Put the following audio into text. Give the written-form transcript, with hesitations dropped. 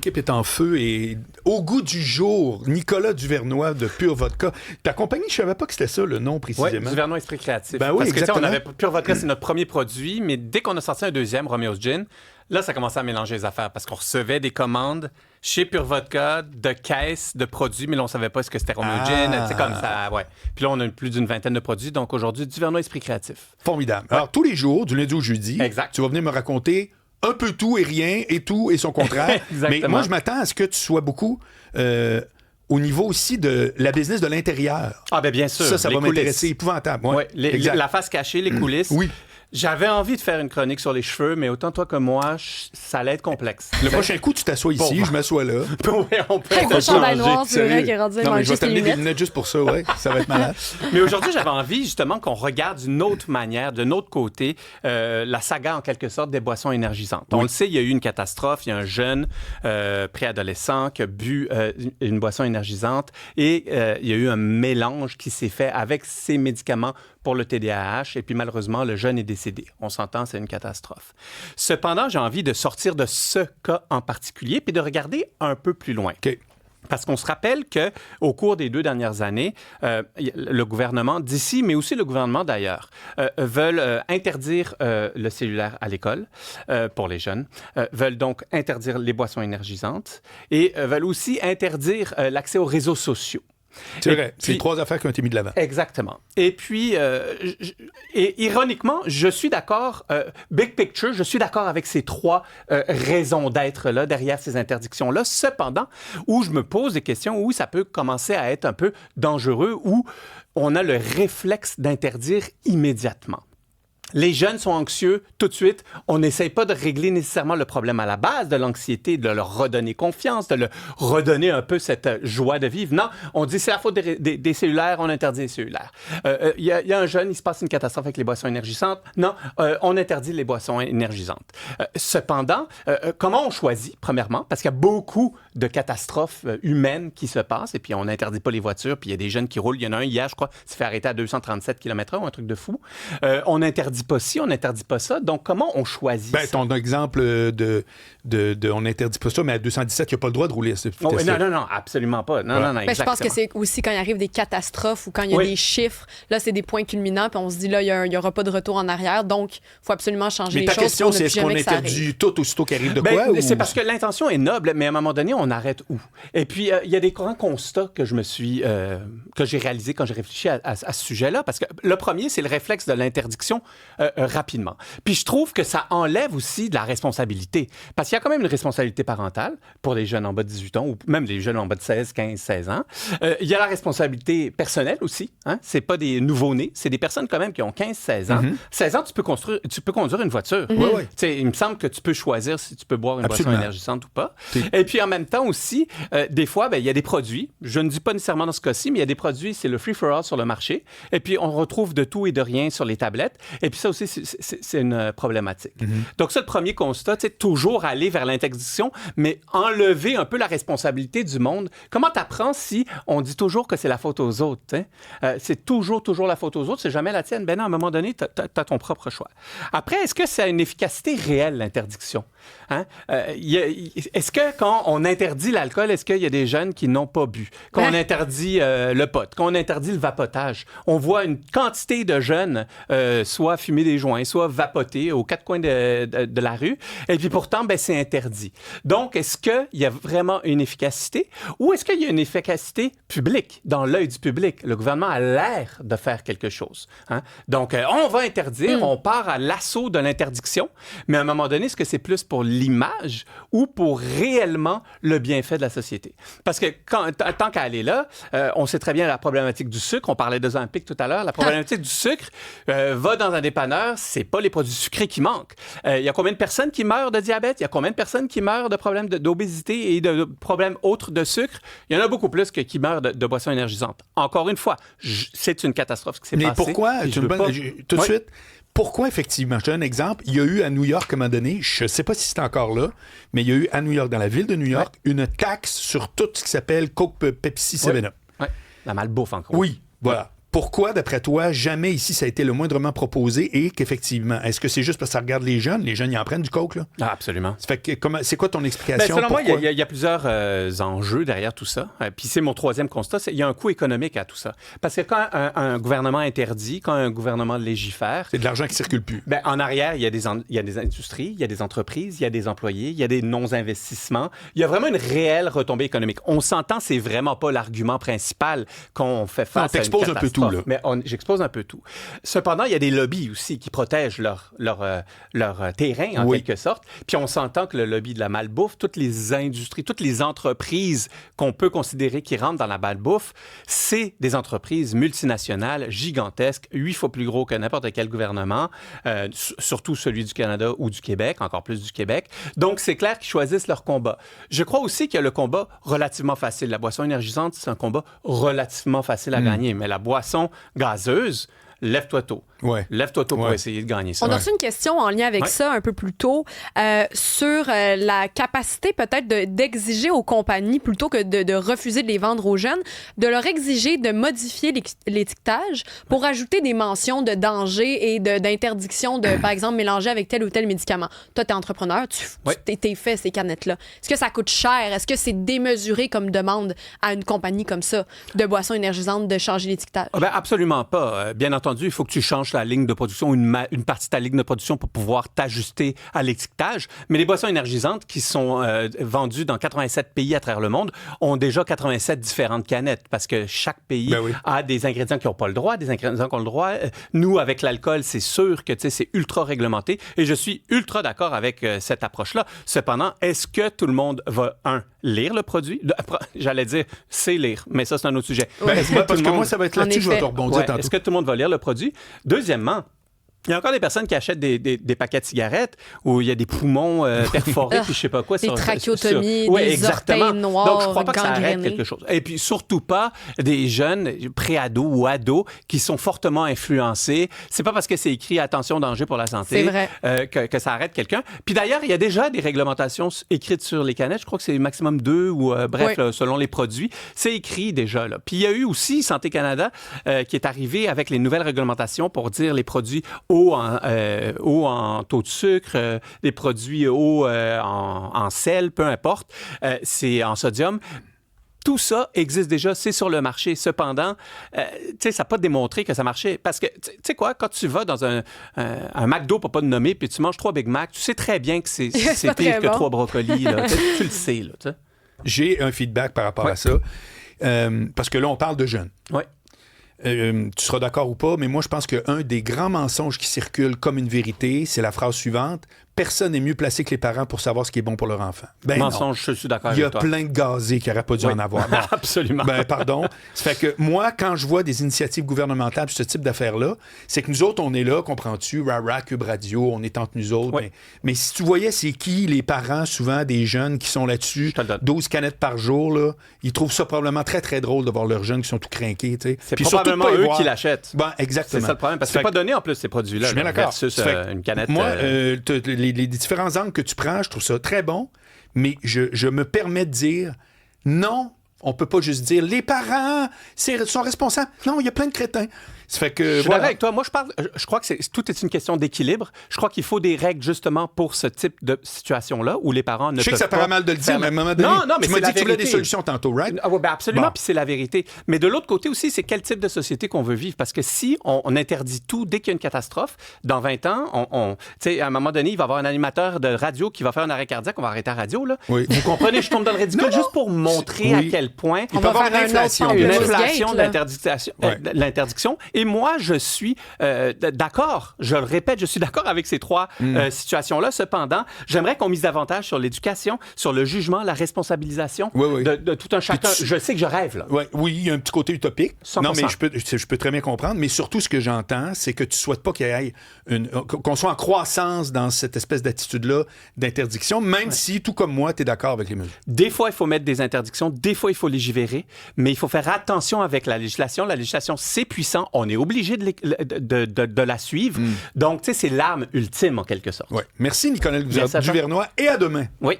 équipe est en feu et au goût du jour, Nicolas Duvernois de Pure Vodka. Ta compagnie, je savais pas que c'était ça le nom précisément. Oui, Duvernois Esprit Créatif. Ben oui, parce que exactement. on avait Pure Vodka, c'est notre premier produit, mais dès qu'on a sorti un deuxième, Romeo's Gin, là, ça commençait à mélanger les affaires parce qu'on recevait des commandes chez Pure Vodka de caisses de produits, mais là, on savait pas ce que c'était Romeo's Gin. C'est comme ça, ouais. Puis là, on a plus d'une vingtaine de produits, donc aujourd'hui, Duvernois Esprit Créatif. Formidable. Alors, tous les jours, du lundi au jeudi, Exact. tu vas venir me raconter un peu tout et rien et tout et son contraire. Exactement. Mais moi, je m'attends à ce que tu sois beaucoup au niveau aussi de la business de l'intérieur. Ah, bien sûr. Ça va m'intéresser épouvantable. Ouais, la face cachée, les coulisses. Oui. J'avais envie de faire une chronique sur les cheveux, mais autant toi que moi, ça allait être complexe. Le prochain coup, tu t'assois ici, je m'assois là. Oui, on peut Un gros chandail noir, c'est vrai qu'il est rendu Non, mais je vais juste les t'amener des lunettes. lunettes juste pour ça, ouais. Ça va être malade. Mais aujourd'hui, j'avais envie justement qu'on regarde d'une autre manière, d'un autre côté, la saga en quelque sorte des boissons énergisantes. On le sait, il y a eu une catastrophe. Il y a un jeune préadolescent qui a bu une boisson énergisante et il y a eu un mélange qui s'est fait avec ces médicaments pour le TDAH et puis malheureusement, le jeune est décédé. On s'entend, c'est une catastrophe. Cependant, j'ai envie de sortir de ce cas en particulier puis de regarder un peu plus loin. OK. Parce qu'on se rappelle qu'au cours des 2 dernières années, le gouvernement d'ici, mais aussi le gouvernement d'ailleurs, veulent interdire le cellulaire à l'école pour les jeunes, veulent donc interdire les boissons énergisantes et veulent aussi interdire l'accès aux réseaux sociaux. C'est vrai. C'est 3 affaires qui ont été mises de l'avant. Exactement. Et puis, et ironiquement, je suis d'accord, big picture, je suis d'accord avec ces 3 raisons d'être-là, derrière ces interdictions-là. Cependant, où je me pose des questions, où ça peut commencer à être un peu dangereux, où on a le réflexe d'interdire immédiatement. Les jeunes sont anxieux tout de suite. On n'essaye pas de régler nécessairement le problème à la base de l'anxiété, de leur redonner confiance, de leur redonner un peu cette joie de vivre. Non, on dit c'est la faute des cellulaires, on interdit les cellulaires. Il y a un jeune, il se passe une catastrophe avec les boissons énergisantes. Non, on interdit les boissons énergisantes. Cependant, comment on choisit, premièrement? Parce qu'il y a beaucoup de catastrophes humaines qui se passent et puis on n'interdit pas les voitures, puis il y a des jeunes qui roulent. Il y en a un hier, je crois, s'est fait arrêter à 237 km/h ou un truc de fou. On n'interdit pas ci, on n'interdit pas ça. Donc, comment on choisit ça? Ton exemple on n'interdit pas ça, mais à 217, il n'y a pas le droit de rouler. Non, absolument pas. Non, Ben, je pense que c'est aussi quand il arrive des catastrophes ou quand il y a des chiffres, là, c'est des points culminants, puis on se dit, là, il n'y aura pas de retour en arrière, donc il faut absolument changer mais les ta choses. question, c'est est-ce qu'on interdit tout aussitôt qu'il arrive de quoi? C'est parce que l'intention est noble, mais à un moment donné, on arrête où? Et puis, il y a des grands constats que j'ai réalisés quand j'ai réfléchi à ce sujet-là, parce que le premier, c'est le réflexe de l'interdiction rapidement. Puis je trouve que ça enlève aussi de la responsabilité, parce qu'il y a quand même une responsabilité parentale pour les jeunes en bas de 18 ans, ou même les jeunes en bas de 16, 15, 16 ans. Il y a la responsabilité personnelle aussi. Hein? C'est pas des nouveaux-nés, c'est des personnes quand même qui ont 15, 16 ans. 16 ans, tu peux conduire une voiture. Oui. Il me semble que tu peux choisir si tu peux boire une Absolument. boisson énergisante ou pas. Et puis en même temps aussi, des fois, il y a des produits, je ne dis pas nécessairement dans ce cas-ci, mais il y a des produits, c'est le free-for-all sur le marché. Et puis on retrouve de tout et de rien sur les tablettes. Et puis ça aussi, c'est une problématique. Donc ça, le premier constat, c'est toujours aller vers l'interdiction, mais enlever un peu la responsabilité du monde. Comment t'apprends si on dit toujours que c'est la faute aux autres? C'est toujours la faute aux autres, c'est jamais la tienne. Ben non, à un moment donné, t'as ton propre choix. Après, est-ce que ça a une efficacité réelle, l'interdiction? Est-ce que quand on interdit l'alcool, est-ce qu'il y a des jeunes qui n'ont pas bu? Quand on interdit le pot, quand on interdit le vapotage, on voit une quantité de jeunes soit fumer des joints, soit vapoter aux 4 coins de la rue. Et puis pourtant, c'est interdit. Donc, est-ce qu'il y a vraiment une efficacité ou est-ce qu'il y a une efficacité publique, dans l'œil du public? Le gouvernement a l'air de faire quelque chose. Donc, on va interdire, on part à l'assaut de l'interdiction, mais à un moment donné, est-ce que c'est plus pour l'image ou pour réellement le bienfait de la société? Parce que tant qu'à aller là, on sait très bien la problématique du sucre. On parlait de Ozempic tout à l'heure. La problématique du sucre, va dans un dépanneur, c'est pas les produits sucrés qui manquent. Il y a combien de personnes qui meurent de diabète? Il y a combien de personnes qui meurent de problèmes d'obésité et de problèmes autres de sucre? Il y en a beaucoup plus qui meurent de boissons énergisantes. Encore une fois, c'est une catastrophe ce qui s'est passé. Mais pourquoi? Tout de suite, pourquoi effectivement? Je te donne un exemple. Il y a eu à New York, à un moment donné, je ne sais pas si c'est encore là, mais il y a eu à New York, dans la ville de New York, une taxe sur tout ce qui s'appelle Coke, Pepsi, 7-Up. La malbouffe, encore. Oui, voilà. Pourquoi, d'après toi, jamais ici ça a été le moindrement proposé et qu'effectivement, est-ce que c'est juste parce que ça regarde les jeunes? Les jeunes, ils en prennent du coke, là? Ah, absolument. Ça fait que, c'est quoi ton explication? Selon moi, il y a plusieurs enjeux derrière tout ça. Puis c'est mon troisième constat, il y a un coût économique à tout ça. Parce que quand un gouvernement interdit, quand un gouvernement légifère... C'est de l'argent qui circule plus. En arrière, il y a des industries, il y a des entreprises, il y a des employés, il y a des non-investissements. Il y a vraiment une réelle retombée économique. On s'entend, c'est vraiment pas l'argument principal qu'on fait face à une catastrophe. Un peu tout, là. Mais j'expose un peu tout. Cependant, il y a des lobbies aussi qui protègent leur terrain, en quelque sorte. Puis on s'entend que le lobby de la malbouffe, toutes les industries, toutes les entreprises qu'on peut considérer qui rentrent dans la malbouffe, c'est des entreprises multinationales gigantesques, 8 fois plus gros que n'importe quel gouvernement, surtout celui du Canada ou du Québec, encore plus du Québec. Donc, c'est clair qu'ils choisissent leur combat. Je crois aussi qu'il y a le combat relativement facile. La boisson énergisante, c'est un combat relativement facile à gagner, mais la boisson gazeuse, lève-toi tôt. Ouais. Lève-toi tôt pour essayer de gagner ça. On a reçu une question en lien avec ça un peu plus tôt sur la capacité peut-être d'exiger aux compagnies, plutôt que de refuser de les vendre aux jeunes, de leur exiger de modifier l'étiquetage pour ajouter des mentions de danger et d'interdiction de, par exemple, mélanger avec tel ou tel médicament. Toi, tu es entrepreneur, t'es fait ces canettes-là. Est-ce que ça coûte cher? Est-ce que c'est démesuré comme demande à une compagnie comme ça de boissons énergisantes de changer l'étiquetage? Absolument pas. Bien entendu, il faut que tu changes la ligne de production, une partie de ta ligne de production pour pouvoir t'ajuster à l'étiquetage. Mais les boissons énergisantes qui sont vendues dans 87 pays à travers le monde ont déjà 87 différentes canettes parce que chaque pays a des ingrédients qui n'ont pas le droit, des ingrédients qui ont le droit. Nous, avec l'alcool, c'est sûr que c'est ultra réglementé et je suis ultra d'accord avec cette approche-là. Cependant, est-ce que tout le monde va, lire le produit? J'allais dire, c'est lire, mais ça, c'est un autre sujet. Parce que moi, ça va être là-dessus, je vais te rebondir tantôt. Est-ce que tout le monde va lire le produit? Deuxièmement, il y a encore des personnes qui achètent des paquets de cigarettes où il y a des poumons perforés, puis je sais pas quoi. Des trachéotomies, des orteils noirs. Donc, je crois pas que ça arrête quelque chose. Et puis, surtout pas des jeunes pré-ados ou ados qui sont fortement influencés. C'est pas parce que c'est écrit « Attention, danger pour la santé » que ça arrête quelqu'un. Puis d'ailleurs, il y a déjà des réglementations écrites sur les canettes. Je crois que c'est maximum 2 ou là, selon les produits. C'est écrit déjà, là. Puis il y a eu aussi Santé Canada qui est arrivé avec les nouvelles réglementations pour dire les produits haut en taux de sucre, des produits hauts en sel, peu importe, c'est en sodium. Tout ça existe déjà, c'est sur le marché. Cependant, ça n'a pas démontré que ça marchait. Parce que, tu sais quoi, quand tu vas dans un McDo, pour pas te nommer, puis tu manges 3 Big Mac, tu sais très bien que c'est pire que 3 brocolis. Là. Tu le sais. Là, t'sais. J'ai un feedback par rapport à ça. Parce que là, on parle de jeunes. Oui. Tu seras d'accord ou pas, mais moi, je pense qu'un des grands mensonges qui circulent comme une vérité, c'est la phrase suivante: personne n'est mieux placé que les parents pour savoir ce qui est bon pour leur enfant. Mensonge, je suis d'accord avec toi. Il y a plein de gazés qui n'auraient pas dû en avoir. Bon. Absolument. Pardon. Ça fait que moi, quand je vois des initiatives gouvernementales, ce type d'affaires-là, c'est que nous autres, on est là, comprends-tu, Rara, Cube Radio, on est entre nous autres. Oui. Mais si tu voyais c'est qui les parents, souvent des jeunes qui sont là-dessus, 12 canettes par jour, là, ils trouvent ça probablement très, très drôle de voir leurs jeunes qui sont tout crinqués. C'est puis probablement eux qui l'achètent. Exactement. C'est ça le problème, parce que c'est pas donné en plus, ces produits-là. Je suis bien d'accord. Versus une canette. Moi, les différents angles que tu prends, je trouve ça très bon, mais je me permets de dire non, on peut pas juste dire les parents sont responsables. Non, il y a plein de crétins. Ça fait que, je suis d'accord avec toi. Moi, je crois que tout est une question d'équilibre. Je crois qu'il faut des règles justement pour ce type de situation-là où les parents ne peuvent pas... Je sais que ça paraît mal de le dire, mais à un moment donné, mais tu m'as dit que tu voulais des solutions tantôt, right? Absolument, bon. Puis c'est la vérité. Mais de l'autre côté aussi, c'est quel type de société qu'on veut vivre. Parce que si on interdit tout dès qu'il y a une catastrophe, dans 20 ans, tu sais, à un moment donné, il va y avoir un animateur de radio qui va faire un arrêt cardiaque, on va arrêter la radio, là. Oui. Vous comprenez, je tombe dans le ridicule juste pour montrer à quel point... Il peut y avoir une inflation de l'interdiction. Et moi, je suis d'accord. Je le répète, je suis d'accord avec ces trois situations-là. Cependant, j'aimerais qu'on mise davantage sur l'éducation, sur le jugement, la responsabilisation de tout un chacun. Je sais que je rêve, là. Oui, il y a un petit côté utopique. 100%. Non, mais je peux très bien comprendre. Mais surtout, ce que j'entends, c'est que tu ne souhaites pas qu'il y ait qu'on soit en croissance dans cette espèce d'attitude-là d'interdiction, même si, tout comme moi, tu es d'accord avec les mesures. Des fois, il faut mettre des interdictions. Des fois, il faut légiférer. Mais il faut faire attention avec la législation. La législation, c'est puissant. On est obligé de la suivre. Donc, tu sais, c'est l'arme ultime, en quelque sorte. Ouais. Merci, Nicolas Duvernois, et à demain. Oui.